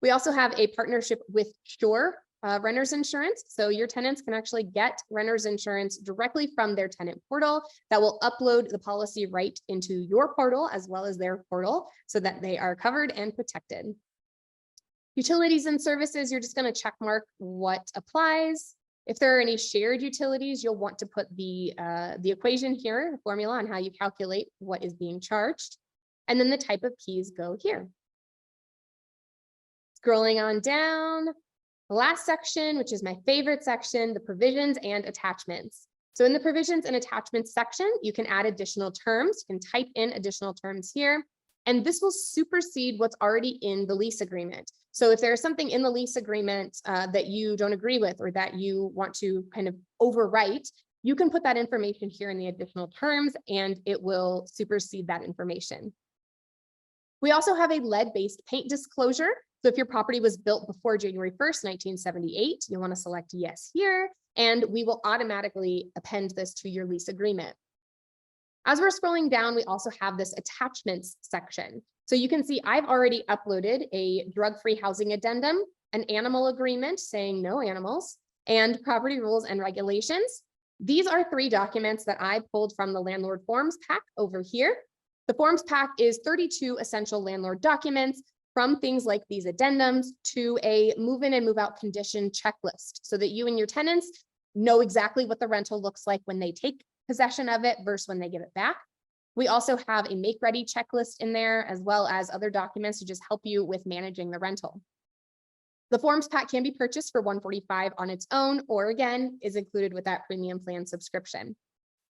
We also have a partnership with Shore renter's insurance. So your tenants can actually get renter's insurance directly from their tenant portal that will upload the policy right into your portal as well as their portal so that they are covered and protected. Utilities and services, you're just going to check mark what applies. If there are any shared utilities, you'll want to put the equation here, the formula on how you calculate what is being charged. And then the type of keys go here. Scrolling on down, the last section, which is my favorite section, the provisions and attachments. So in the provisions and attachments section, you can add additional terms. You can type in additional terms here, and this will supersede what's already in the lease agreement. So if there's something in the lease agreement that you don't agree with or that you want to kind of overwrite, you can put that information here in the additional terms and it will supersede that information. We also have a lead-based paint disclosure. So if your property was built before January 1st, 1978, you'll want to select yes here, and we will automatically append this to your lease agreement. As we're scrolling down, we also have this attachments section. So you can see I've already uploaded a drug-free housing addendum, an animal agreement saying no animals, and property rules and regulations. These are 3 documents that I pulled from the landlord forms pack over here. The forms pack is 32 essential landlord documents, from things like these addendums to a move-in and move-out condition checklist so that you and your tenants know exactly what the rental looks like when they take possession of it versus when they give it back. We also have a make-ready checklist in there, as well as other documents to just help you with managing the rental. The forms pack can be purchased for $145 on its own, or again, is included with that premium plan subscription.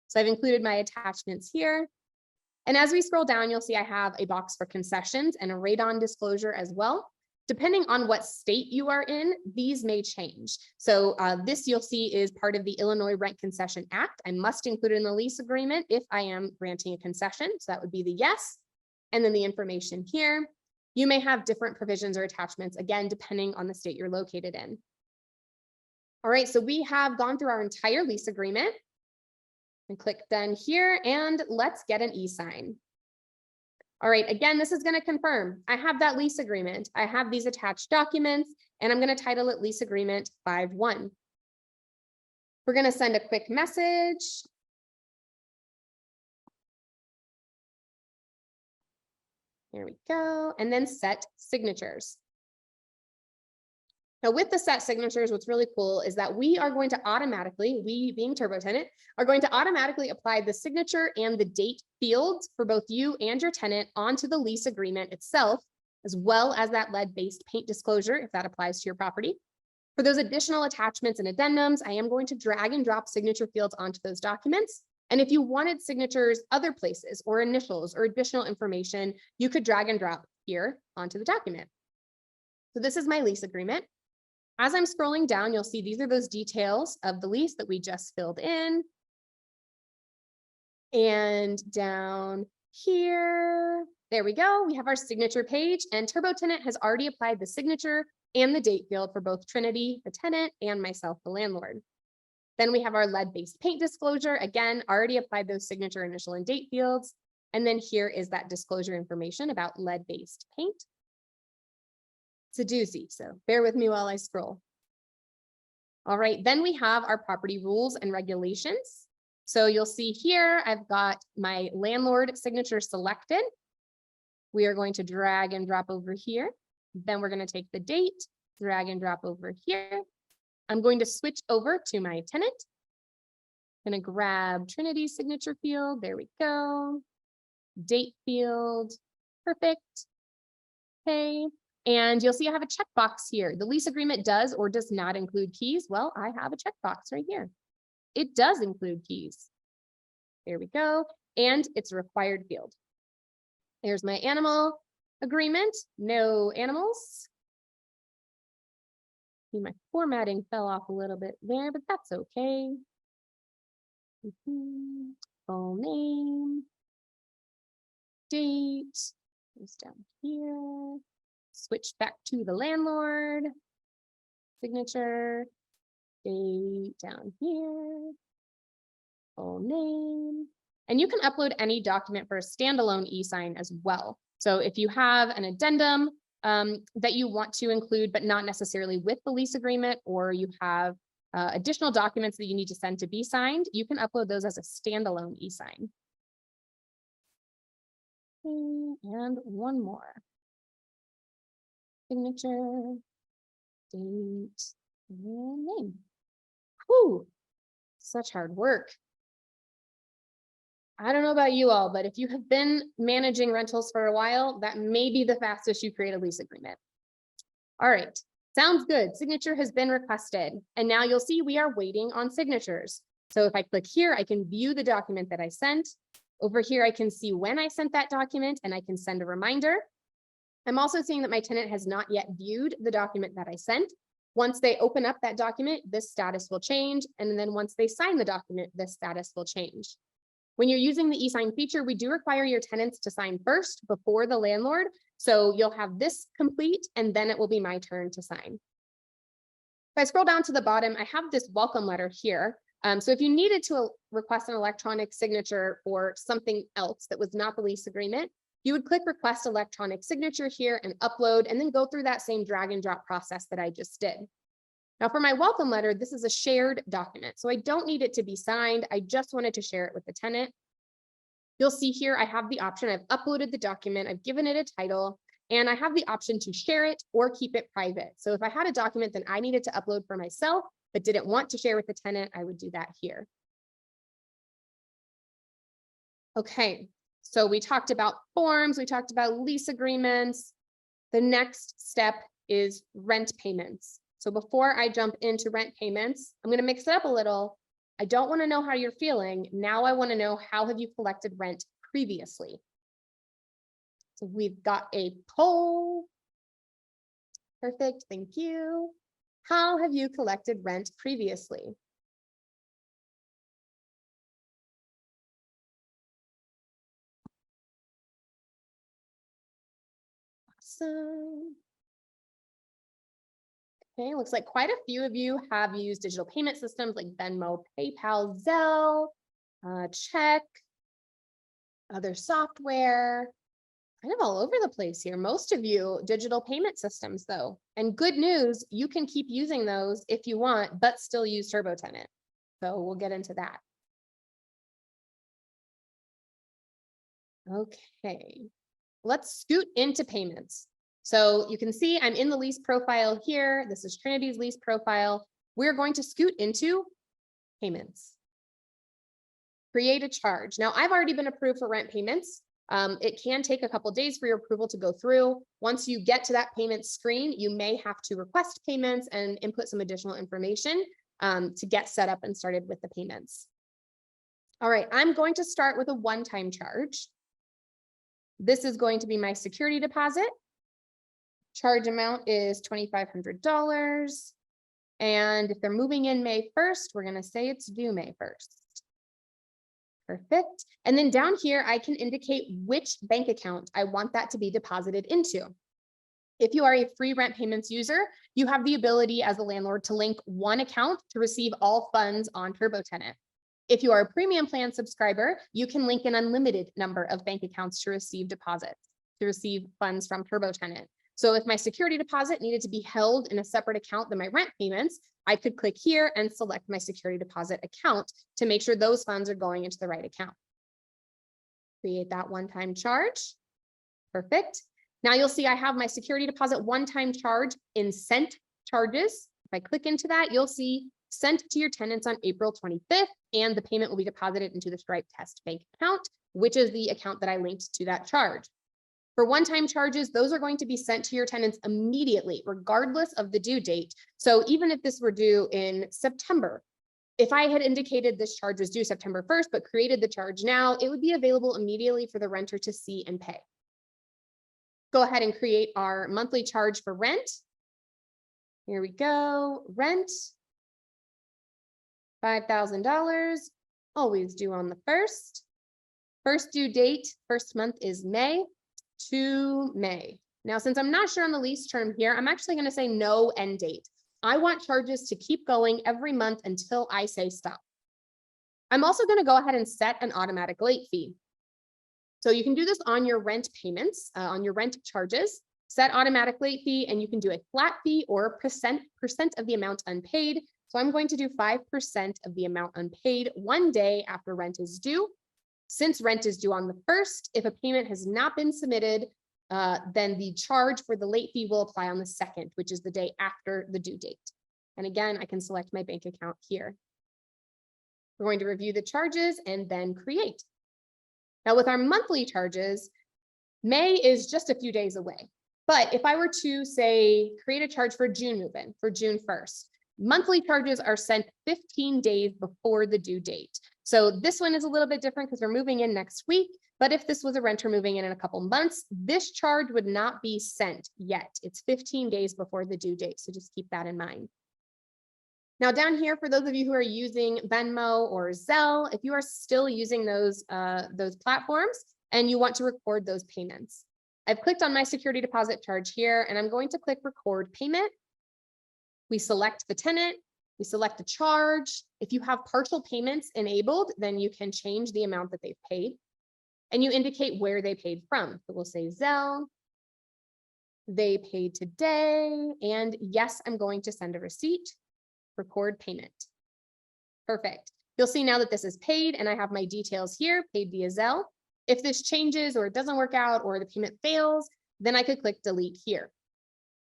So I've included my attachments here. And as we scroll down, you'll see I have a box for concessions and a radon disclosure as well. Depending on what state you are in, these may change. So this you'll see is part of the Illinois Rent Concession Act. I must include it in the lease agreement if I am granting a concession. So that would be the yes. And then the information here. You may have different provisions or attachments, again, depending on the state you're located in. All right, so we have gone through our entire lease agreement. And click done here, and let's get an e-sign. All right, again, this is going to confirm I have that lease agreement. I have these attached documents, and I'm going to title it Lease Agreement 5-1. We're going to send a quick message. There we go, and then set signatures. Now with the set signatures, what's really cool is that we are going to automatically, we being TurboTenant, are going to automatically apply the signature and the date fields for both you and your tenant onto the lease agreement itself, as well as that lead-based paint disclosure, if that applies to your property. For those additional attachments and addendums, I am going to drag and drop signature fields onto those documents. And if you wanted signatures other places or initials or additional information, you could drag and drop here onto the document. So this is my lease agreement. As I'm scrolling down, you'll see these are those details of the lease that we just filled in. And down here, there we go. We have our signature page, and TurboTenant has already applied the signature and the date field for both Trinity, the tenant, and myself, the landlord. Then we have our lead-based paint disclosure. Again, already applied those signature, initial, and date fields. And then here is that disclosure information about lead-based paint. It's a doozy, so bear with me while I scroll. All right, then we have our property rules and regulations. So you'll see here, I've got my landlord signature selected. We are going to drag and drop over here. Then we're going to take the date drag and drop over here. I'm going to switch over to my tenant. I'm going to grab Trinity's signature field. There we go. Date field. Perfect. Okay. And you'll see I have a checkbox here. The lease agreement does or does not include keys. Well, I have a checkbox right here. It does include keys. There we go. And it's a required field. There's my animal agreement. No animals. See, my formatting fell off a little bit there, but that's okay. Full name. Date. Goes down here. Switch back to the landlord. Signature. Date down here. Full name. And you can upload any document for a standalone e-sign as well. So if you have an addendum that you want to include, but not necessarily with the lease agreement, or you have additional documents that you need to send to be signed, you can upload those as a standalone e-sign. And one more. Signature, date, and name. Whew, such hard work. I don't know about you all, but if you have been managing rentals for a while, that may be the fastest you create a lease agreement. All right, sounds good. Signature has been requested. And now you'll see we are waiting on signatures. So if I click here, I can view the document that I sent. Over here, I can see when I sent that document and I can send a reminder. I'm also seeing that my tenant has not yet viewed the document that I sent. Once they open up that document, this status will change. And then once they sign the document, this status will change. When you're using the e-sign feature, we do require your tenants to sign first before the landlord. So you'll have this complete and then it will be my turn to sign. If I scroll down to the bottom, I have this welcome letter here. So if you needed to request an electronic signature for something else that was not the lease agreement, you would click request electronic signature here and upload, and then go through that same drag and drop process that I just did. Now for my welcome letter, this is a shared document. So I don't need it to be signed. I just wanted to share it with the tenant. You'll see here, I have the option. I've uploaded the document. I've given it a title, and I have the option to share it or keep it private. So if I had a document that I needed to upload for myself, but didn't want to share with the tenant, I would do that here. Okay, so we talked about forms. We talked about lease agreements. The next step is rent payments. So before I jump into rent payments, I'm going to mix it up a little. I don't want to know how you're feeling. Now I want to know, how have you collected rent previously? So we've got a poll. Perfect. Thank you. How have you collected rent previously? Awesome. Okay, looks like quite a few of you have used digital payment systems like Venmo, PayPal, Zelle, Check, other software, kind of all over the place here. Most of you digital payment systems though. And good news, you can keep using those if you want, but still use TurboTenant. So we'll get into that. Okay, let's scoot into payments. So you can see I'm in the lease profile here. This is Trinity's lease profile. We're going to scoot into payments. Create a charge. Now I've already been approved for rent payments. It can take a couple days for your approval to go through. Once you get to that payment screen, you may have to request payments and input some additional information to get set up and started with the payments. All right, I'm going to start with a one-time charge. This is going to be my security deposit. Charge amount is $2,500. And if they're moving in May 1st, we're going to say it's due May 1st. Perfect. And then down here, I can indicate which bank account I want that to be deposited into. If you are a free rent payments user, you have the ability as a landlord to link one account to receive all funds on TurboTenant. If you are a premium plan subscriber, you can link an unlimited number of bank accounts to receive deposits, to receive funds from TurboTenant. So if my security deposit needed to be held in a separate account than my rent payments, I could click here and select my security deposit account to make sure those funds are going into the right account. Create that one-time charge. Perfect. Now you'll see I have my security deposit one-time charge in cent charges, if I click into that, you'll see sent to your tenants on April 25th, and the payment will be deposited into the Stripe Test Bank account, which is the account that I linked to that charge. For one-time charges, those are going to be sent to your tenants immediately, regardless of the due date. So even if this were due in September, if I had indicated this charge was due September 1st, but created the charge now, it would be available immediately for the renter to see and pay. Go ahead and create our monthly charge for rent. Here we go, rent. $5,000, always due on the 1st. First due date, first month is May to May. Now, since I'm not sure on the lease term here, I'm actually going to say no end date. I want charges to keep going every month until I say stop. I'm also going to go ahead and set an automatic late fee. So you can do this on your rent payments, on your rent charges, set automatic late fee, and you can do a flat fee or percent of the amount unpaid. So I'm going to do 5% of the amount unpaid 1 day after rent is due. Since rent is due on the 1st, if a payment has not been submitted, then the charge for the late fee will apply on the 2nd, which is the day after the due date. And again, I can select my bank account here. We're going to review the charges and then create. Now with our monthly charges, May is just a few days away. But if I were to say, create a charge for June move-in for June 1st, monthly charges are sent 15 days before the due date. So this one is a little bit different because we're moving in next week. But if this was a renter moving in a couple months, this charge would not be sent yet. It's 15 days before the due date. So just keep that in mind. Now down here, for those of you who are using Venmo or Zelle, if you are still using those platforms and you want to record those payments, I've clicked on my security deposit charge here, and I'm going to click record payment. We select the tenant, we select the charge. If you have partial payments enabled, then you can change the amount that they've paid, and you indicate where they paid from. So we'll say Zelle, they paid today, and yes, I'm going to send a receipt, record payment. Perfect. You'll see now that this is paid and I have my details here, paid via Zelle. If this changes or it doesn't work out or the payment fails, then I could click delete here.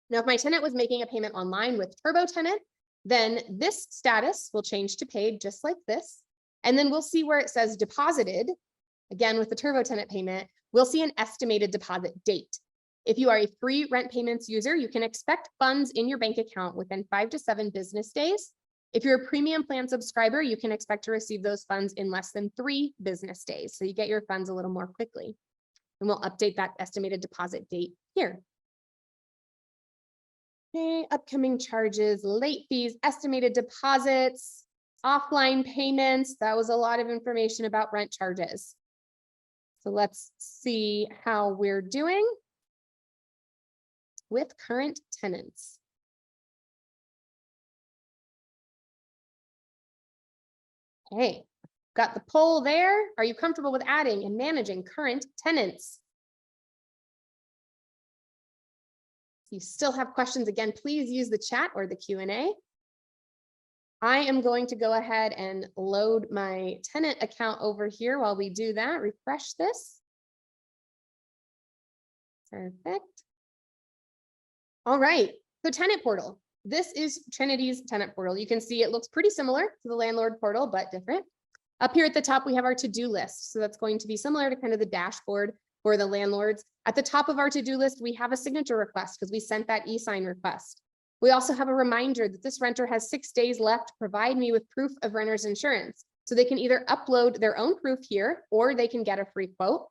Now, if my tenant was making a payment online with TurboTenant, then this status will change to paid just like this. And then we'll see where it says deposited. Again, with the TurboTenant payment, we'll see an estimated deposit date. If you are a free rent payments user, you can expect funds in your bank account within 5 to 7 business days. If you're a premium plan subscriber, you can expect to receive those funds in less than 3 business days. So you get your funds a little more quickly. And we'll update that estimated deposit date here. Okay, upcoming charges, late fees, estimated deposits, offline payments. That was a lot of information about rent charges. So let's see how we're doing with current tenants. Hey, got the poll there. Are you comfortable with adding and managing current tenants? If you still have questions, again, please use the chat or the Q&A. I am going to go ahead and load my tenant account over here while we do that. Refresh this. Perfect. All right, so tenant portal. This is Trinity's tenant portal. You can see it looks pretty similar to the landlord portal, but different. Up here at the top, we have our to-do list. So that's going to be similar to kind of the dashboard for the landlords. At the top of our to-do list, we have a signature request because we sent that e-sign request. We also have a reminder that this renter has 6 days left to provide me with proof of renter's insurance. So they can either upload their own proof here or they can get a free quote.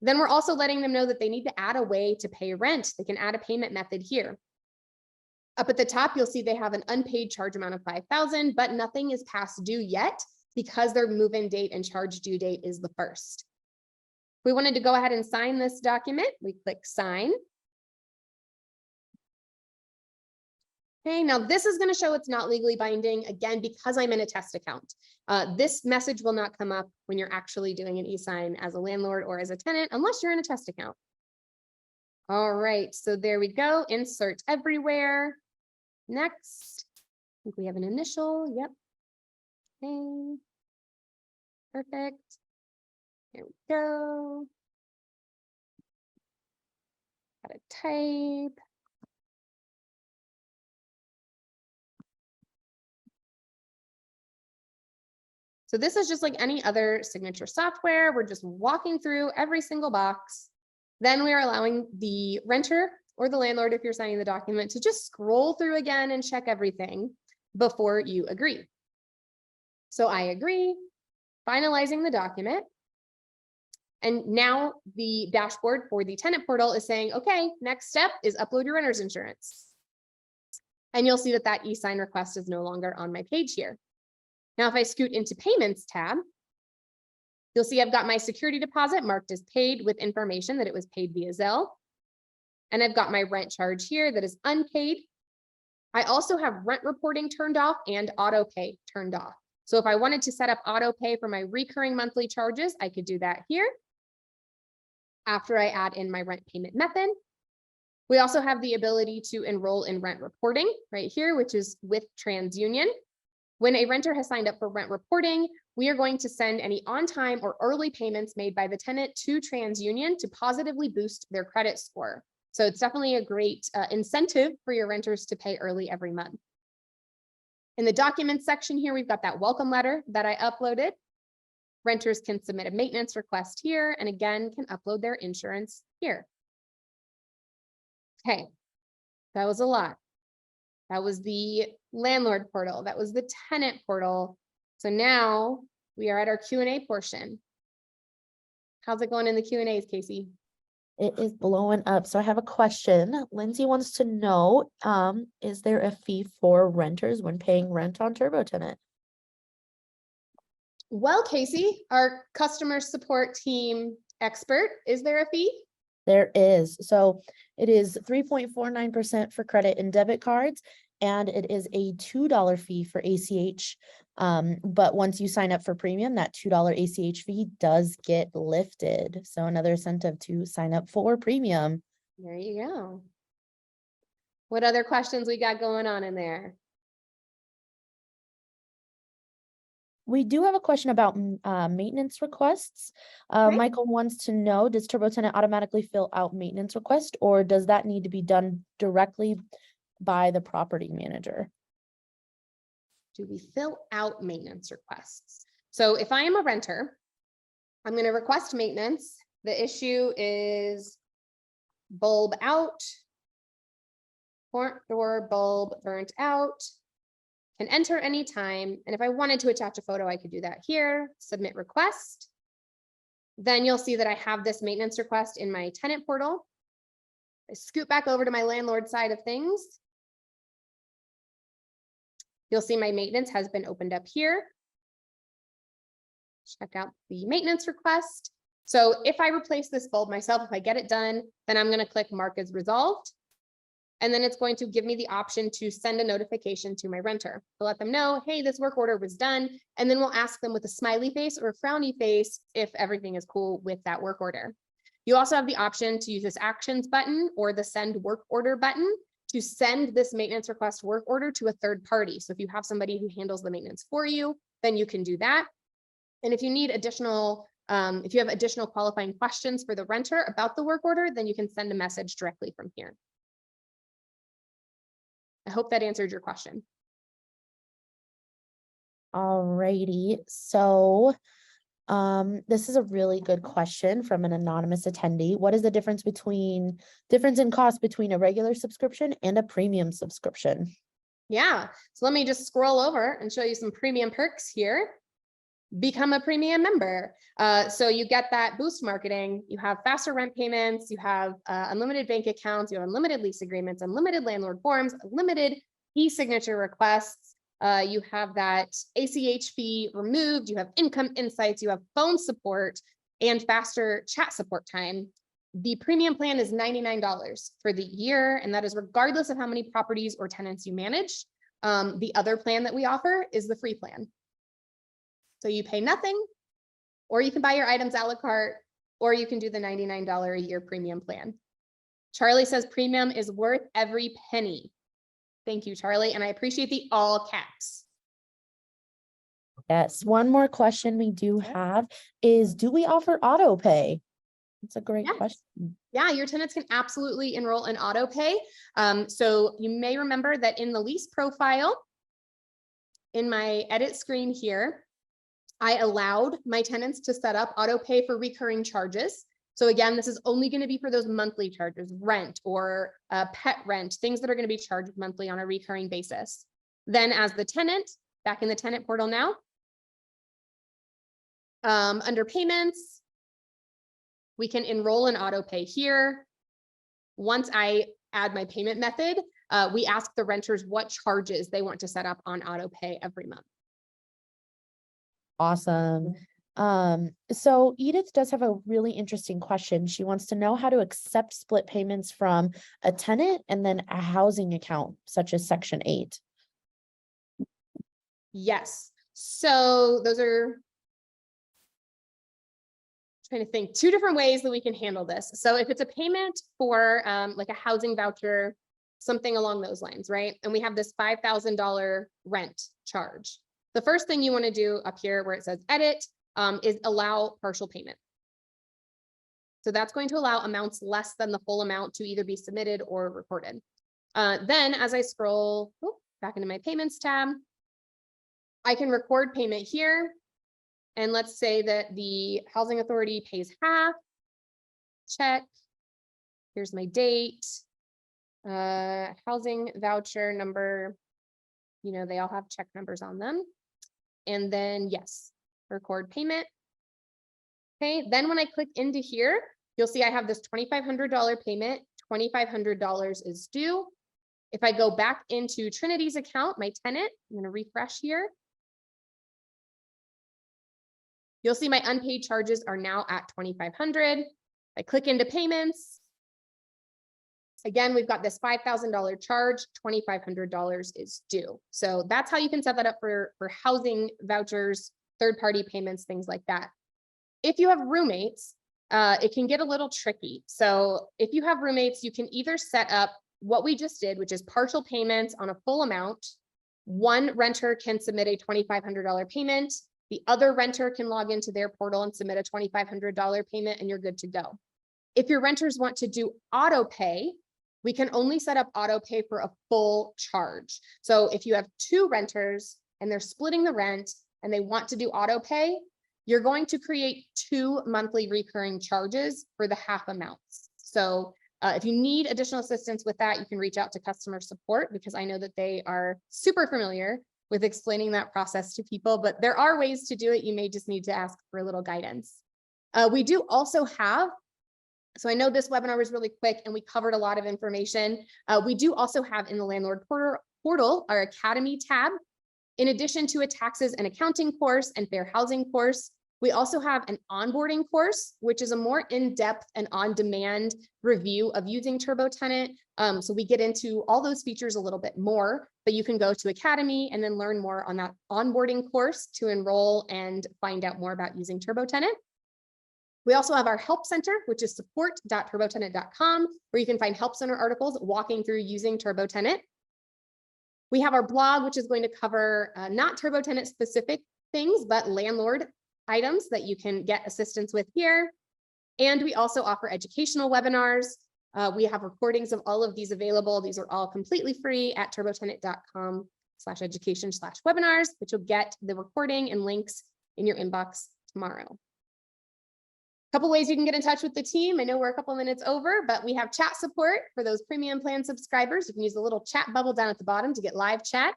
Then we're also letting them know that they need to add a way to pay rent. They can add a payment method here. Up at the top, you'll see they have an unpaid charge amount of $5,000, but nothing is past due yet because their move-in date and charge due date is the 1st. We wanted to go ahead and sign this document. We click sign. Okay, now this is going to show it's not legally binding, again, because I'm in a test account. This message will not come up when you're actually doing an e-sign as a landlord or as a tenant, unless you're in a test account. All right, so there we go. Insert everywhere. Next, I think we have an initial. Yep. Okay. Perfect. There we go. Got a type. So this is just like any other signature software. We're just walking through every single box. Then we are allowing the renter or the landlord, if you're signing the document, to just scroll through again and check everything before you agree. So I agree, finalizing the document. And now the dashboard for the tenant portal is saying, okay, next step is upload your renter's insurance. And you'll see that that e-sign request is no longer on my page here. Now, if I scoot into payments tab, you'll see I've got my security deposit marked as paid with information that it was paid via Zelle. And I've got my rent charge here that is unpaid. I also have rent reporting turned off and auto pay turned off. So if I wanted to set up auto pay for my recurring monthly charges, I could do that here after I add in my rent payment method. We also have the ability to enroll in rent reporting right here, which is with TransUnion. When a renter has signed up for rent reporting, we are going to send any on-time or early payments made by the tenant to TransUnion to positively boost their credit score. So it's definitely a great incentive for your renters to pay early every month. In the documents section here, we've got that welcome letter that I uploaded. Renters can submit a maintenance request here, and again, can upload their insurance here. Okay, that was a lot. That was the landlord portal. That was the tenant portal. So now we are at our Q&A portion. How's it going in the Q&As, Casey? It is blowing up. So I have a question. Lindsay wants to know, is there a fee for renters when paying rent on TurboTenant? Well, Casey, our customer support team expert, is there a fee? There is. So it is 3.49% for credit and debit cards, and it is a $2 fee for ACH. But once you sign up for premium, that $2 ACH fee does get lifted. So another incentive to sign up for premium. There you go. What other questions we got going on in there? We do have a question about maintenance requests. Okay. Michael wants to know, does TurboTenant automatically fill out maintenance request, or does that need to be done directly by the property manager? Do we fill out maintenance requests? So if I am a renter, I'm going to request maintenance. The issue is bulb out, front door bulb burnt out. Can enter anytime. And if I wanted to attach a photo, I could do that here, submit request. Then you'll see that I have this maintenance request in my tenant portal. I scoot back over to my landlord side of things. You'll see my maintenance has been opened up here. Check out the maintenance request. So if I replace this bulb myself, if I get it done, then I'm going to click mark as resolved. And then it's going to give me the option to send a notification to my renter to let them know, hey, this work order was done. And then we'll ask them with a smiley face or a frowny face if everything is cool with that work order. You also have the option to use this actions button or the send work order button to send this maintenance request work order to a third party. So if you have somebody who handles the maintenance for you, then you can do that. And if you need additional, if you have additional qualifying questions for the renter about the work order, then you can send a message directly from here. I hope that answered your question. Alrighty, so this is a really good question from an anonymous attendee. What is the difference in cost between a regular subscription and a premium subscription? Yeah, so let me just scroll over and show you some premium perks here. Become a premium member. So you get that boost marketing, you have faster rent payments, you have unlimited bank accounts, you have unlimited lease agreements, unlimited landlord forms, unlimited e-signature requests. You have that ACH fee removed, you have income insights, you have phone support and faster chat support time. The premium plan is $99 for the year, and that is regardless of how many properties or tenants you manage. The other plan that we offer is the free plan. So you pay nothing, or you can buy your items a la carte, or you can do the $99 a year premium plan. Charlie says premium is worth every penny. Thank you, Charlie. And I appreciate the all caps. Yes, one more question we do have is, do we offer auto pay? It's a great question. Yeah, your tenants can absolutely enroll in auto pay. So you may remember that in the lease profile, in my edit screen here, I allowed my tenants to set up auto pay for recurring charges. So again, this is only going to be for those monthly charges, rent or pet rent, things that are going to be charged monthly on a recurring basis. Then as the tenant, back in the tenant portal now, under payments, we can enroll in auto pay here. Once I add my payment method, we ask the renters what charges they want to set up on auto pay every month. Awesome. So Edith does have a really interesting question. She wants to know how to accept split payments from a tenant and then a housing account, such as Section 8. Yes. So those are, trying to think, two different ways that we can handle this. So if it's a payment for like a housing voucher, something along those lines, right? And we have this $5,000 rent charge. The first thing you want to do up here where it says edit is allow partial payment. So that's going to allow amounts less than the full amount to either be submitted or recorded. Then as I scroll back into my payments tab, I can record payment here. And let's say that the housing authority pays half. Check. Here's my date. Housing voucher number, you know, they all have check numbers on them. And then yes, record payment. Okay, then when I click into here, you'll see I have this $2,500 payment, $2,500 is due. If I go back into Trinity's account, my tenant, I'm going to refresh here. You'll see my unpaid charges are now at $2,500. I click into payments. Again, we've got this $5,000 charge, $2,500 is due. So that's how you can set that up for housing vouchers, third-party payments, things like that. If you have roommates, it can get a little tricky. So if you have roommates, you can either set up what we just did, which is partial payments on a full amount. One renter can submit a $2,500 payment. The other renter can log into their portal and submit a $2,500 payment, and you're good to go. If your renters want to do auto pay, we can only set up auto pay for a full charge. So if you have two renters and they're splitting the rent and they want to do auto pay, you're going to create 2 monthly recurring charges for the half amounts. So if you need additional assistance with that, you can reach out to customer support because I know that they are super familiar with explaining that process to people, but there are ways to do it. You may just need to ask for a little guidance. We do also have, so I know this webinar was really quick and we covered a lot of information. We do also have in the Landlord portal our Academy tab. In addition to a taxes and accounting course and fair housing course, we also have an onboarding course, which is a more in-depth and on-demand review of using TurboTenant. So we get into all those features a little bit more, but you can go to Academy and then learn more on that onboarding course to enroll and find out more about using TurboTenant. We also have our help center, which is support.turbotenant.com, where you can find help center articles walking through using TurboTenant. We have our blog, which is going to cover not TurboTenant specific things, but landlord items that you can get assistance with here. And we also offer educational webinars. We have recordings of all of these available. These are all completely free at turbotenant.com/education/webinars, which you'll get the recording and links in your inbox tomorrow. Couple ways you can get in touch with the team. I know we're a couple minutes over, but we have chat support for those premium plan subscribers. You can use the little chat bubble down at the bottom to get live chat.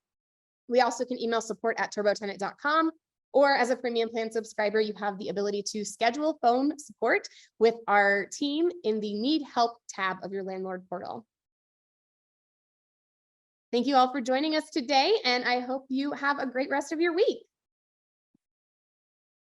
We also can email support@turbotenant.com, or as a premium plan subscriber, you have the ability to schedule phone support with our team in the Need Help tab of your Landlord portal. Thank you all for joining us today, and I hope you have a great rest of your week.